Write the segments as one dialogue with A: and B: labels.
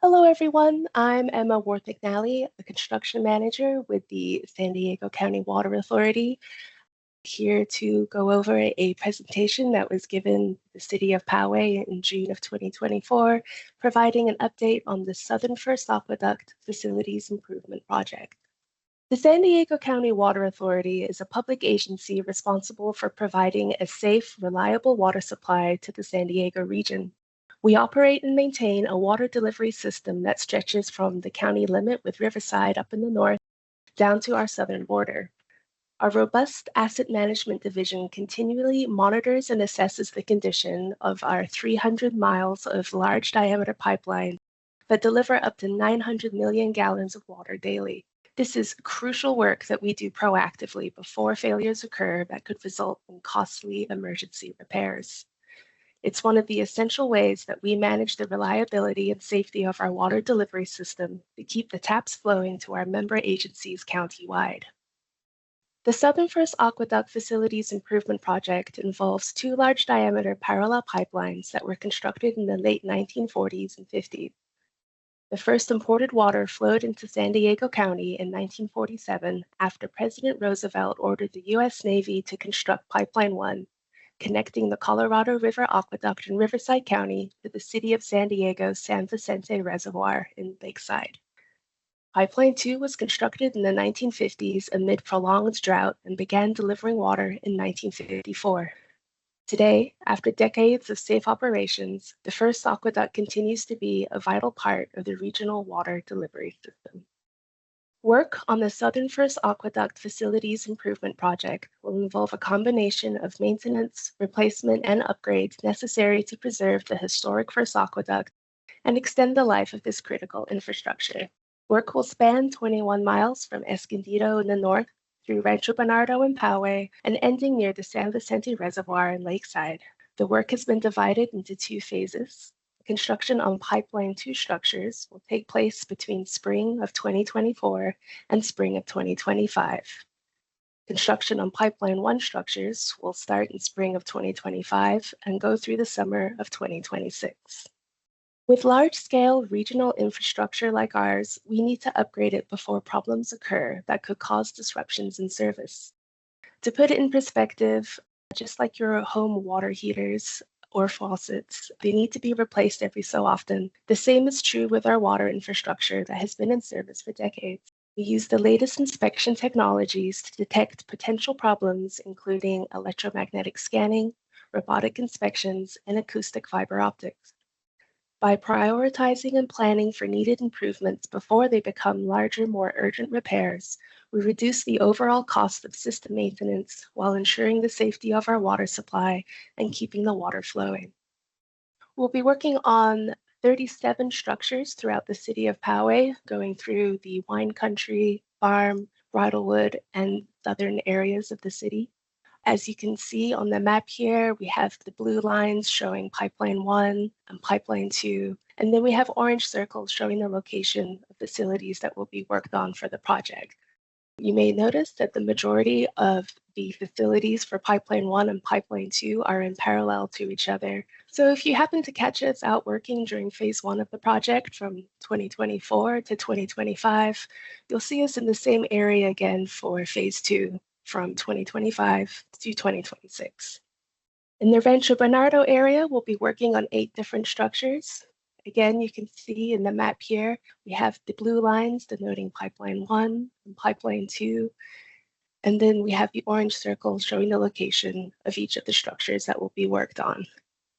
A: Hello, everyone. I'm Emma Worth McNally, a construction manager with the San Diego County Water Authority, here to go over a presentation that was given the city of Poway in June of 2024, providing an update on the Southern First Aqueduct Facilities Improvement Project. The San Diego County Water Authority is a public agency responsible for providing a safe, reliable water supply to the San Diego region. We operate and maintain a water delivery system that stretches from the county limit with Riverside up in the north down to our southern border. Our robust asset management division continually monitors and assesses the condition of our 300 miles of large diameter pipeline that deliver up to 900 million gallons of water daily. This is crucial work that we do proactively before failures occur that could result in costly emergency repairs. It's one of the essential ways that we manage the reliability and safety of our water delivery system to keep the taps flowing to our member agencies countywide. The Southern First Aqueduct Facilities Improvement Project involves two large diameter parallel pipelines that were constructed in the late 1940s and 50s. The first imported water flowed into San Diego County in 1947 after President Roosevelt ordered the U.S. Navy to construct Pipeline 1, connecting the Colorado River Aqueduct in Riverside County to the city of San Diego's San Vicente Reservoir in Lakeside. Pipeline 2 was constructed in the 1950s amid prolonged drought and began delivering water in 1954. Today, after decades of safe operations, the First Aqueduct continues to be a vital part of the regional water delivery system. Work on the Southern First Aqueduct Facilities Improvement Project will involve a combination of maintenance, replacement, and upgrades necessary to preserve the historic First Aqueduct and extend the life of this critical infrastructure. Work will span 21 miles from Escondido in the north through Rancho Bernardo and Poway and ending near the San Vicente Reservoir in Lakeside. The work has been divided into two phases. Construction on Pipeline 2 structures will take place between spring of 2024 and spring of 2025. Construction on Pipeline 1 structures will start in spring of 2025 and go through the summer of 2026. With large-scale regional infrastructure like ours, we need to upgrade it before problems occur that could cause disruptions in service. To put it in perspective, just like your home water heaters or faucets, they need to be replaced every so often. The same is true with our water infrastructure that has been in service for decades. We use the latest inspection technologies to detect potential problems, including electromagnetic scanning, robotic inspections, and acoustic fiber optics. By prioritizing and planning for needed improvements before they become larger, more urgent repairs, we reduce the overall cost of system maintenance while ensuring the safety of our water supply and keeping the water flowing. We'll be working on 37 structures throughout the city of Poway, going through the wine country, farm, bridalwood, and southern areas of the city. As you can see on the map here, we have the blue lines showing Pipeline 1 and Pipeline 2, and then we have orange circles showing the location of facilities that will be worked on for the project. You may notice that the majority of the facilities for Pipeline 1 and Pipeline 2 are in parallel to each other. So if you happen to catch us out working during phase 1 of the project from 2024 to 2025, you'll see us in the same area again for phase 2 from 2025 to 2026. In the Rancho Bernardo area, we'll be working on 8 different structures. Again, you can see in the map here, we have the blue lines denoting Pipeline 1 and Pipeline 2, and then we have the orange circles showing the location of each of the structures that will be worked on.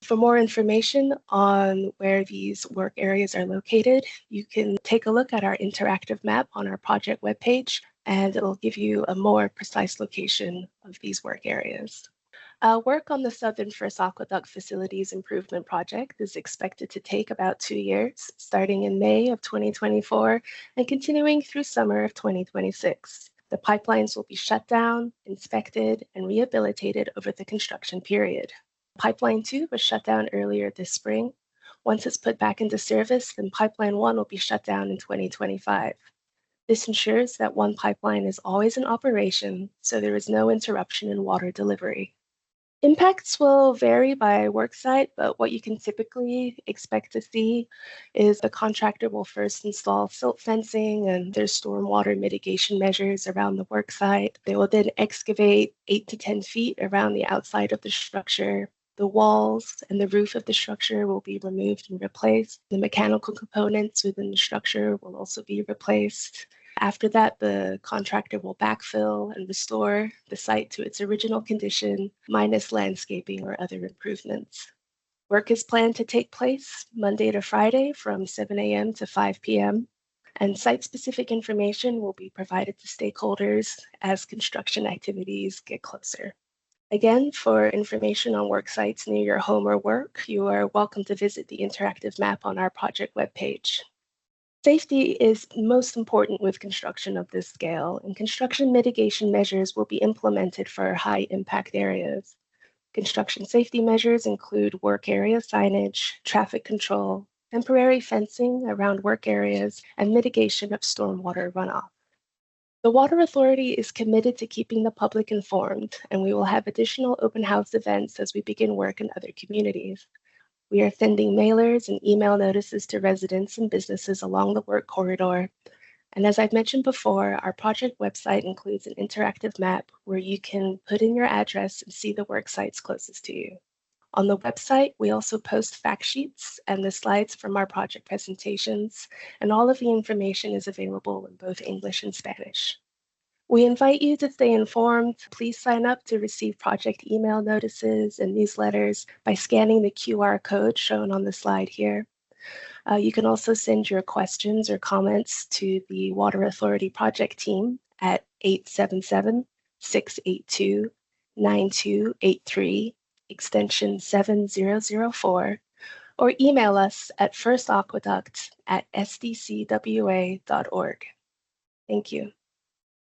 A: For more information on where these work areas are located, you can take a look at our interactive map on our project webpage, and it'll give you a more precise location of these work areas. Work on the Southern First Aqueduct Facilities Improvement Project is expected to take about 2 years, starting in May of 2024 and continuing through summer of 2026. The pipelines will be shut down, inspected, and rehabilitated over the construction period. Pipeline 2 was shut down earlier this spring. Once it's put back into service, then Pipeline 1 will be shut down in 2025. This ensures that one pipeline is always in operation, so there is no interruption in water delivery. Impacts will vary by work site, but what you can typically expect to see is the contractor will first install silt fencing and there's stormwater mitigation measures around the work site. They will then excavate 8 to 10 feet around the outside of the structure. The walls and the roof of the structure will be removed and replaced. The mechanical components within the structure will also be replaced. After that, the contractor will backfill and restore the site to its original condition, minus landscaping or other improvements. Work is planned to take place Monday to Friday from 7 a.m. to 5 p.m., and site-specific information will be provided to stakeholders as construction activities get closer. Again, for information on work sites near your home or work, you are welcome to visit the interactive map on our project webpage. Safety is most important with construction of this scale, and construction mitigation measures will be implemented for high impact areas. Construction safety measures include work area signage, traffic control, temporary fencing around work areas, and mitigation of stormwater runoff. The Water Authority is committed to keeping the public informed, and we will have additional open house events as we begin work in other communities. We are sending mailers and email notices to residents and businesses along the work corridor. And as I've mentioned before, our project website includes an interactive map where you can put in your address and see the work sites closest to you. On the website, we also post fact sheets and the slides from our project presentations, and all of the information is available in both English and Spanish. We invite you to stay informed. Please sign up to receive project email notices and newsletters by scanning the QR code shown on the slide here. You can also send your questions or comments to the Water Authority project team at 877-682-9283, extension 7004, or email us at firstaqueduct@sdcwa.org. Thank you.